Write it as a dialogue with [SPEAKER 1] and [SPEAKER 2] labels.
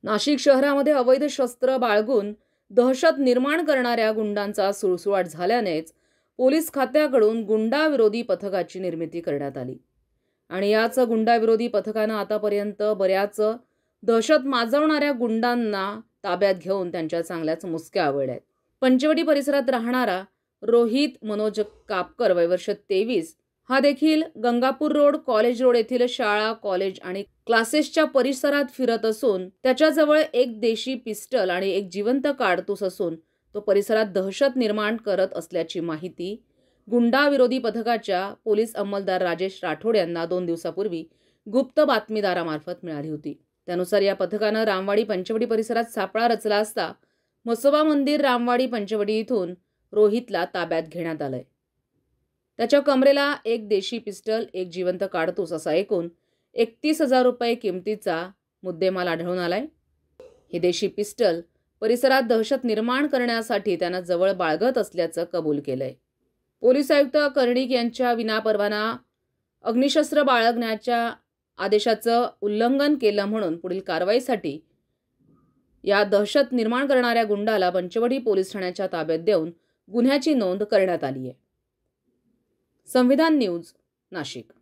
[SPEAKER 1] नाशिक शहरामध्ये अवैध शस्त्र बाळगून दहशत निर्माण करणाऱ्या गुंडांचा सुळसुळाट झाल्यानेच पोलीस खात्याकडून गुंडाविरोधी पथकाची निर्मिती करण्यात आली आणि याच गुंडाविरोधी पथकानं आतापर्यंत बऱ्याच दहशत माजवणाऱ्या गुंडांना ताब्यात घेऊन त्यांच्या चांगल्याच मुसक्या आवळल्या आहेत। पंचवटी परिसरात राहणारा रोहित मनोज कापकर वय वर्ष 23 हा देखील गंगापूर रोड, कॉलेज रोड येथील शाळा, कॉलेज आणि क्लासेसच्या परिसरात फिरत असून त्याच्याजवळ एक देशी पिस्टल आणि एक जिवंत काडतूस असून तो परिसरात दहशत निर्माण करत असल्याची माहिती गुंडाविरोधी पथकाच्या पोलीस अंमलदार राजेश राठोड यांना 2 दिवसापूर्वी गुप्त बातमीदारामार्फत मिळाली होती। त्यानुसार या पथकानं रामवाडी पंचवटी परिसरात सापळा रचला असता म्हसोबा मंदिर, रामवाडी पंचवटी इथून रोहितला ताब्यात घेण्यात आलंय। त्याच्या कमरेला एक देशी पिस्टल, एक जिवंत काडतूस असा एकूण 31,000 रुपये किमतीचा मुद्देमाल आढळून आलाय। हे देशी पिस्टल परिसरात दहशत निर्माण करण्यासाठी त्यानं जवळ बाळगत असल्याचं कबूल केलंय। पोलीस आयुक्त कर्णिक यांच्या विनापरवाना अग्निशस्त्र बाळगण्याच्या आदेशाचं उल्लंघन केलं म्हणून पुढील कारवाईसाठी या दहशत निर्माण करणाऱ्या गुंडाला पंचवटी पोलीस ठाण्याच्या ताब्यात देऊन गुन्ह्याची नोंद करण्यात आली आहे। संविधान न्यूज, नाशिक।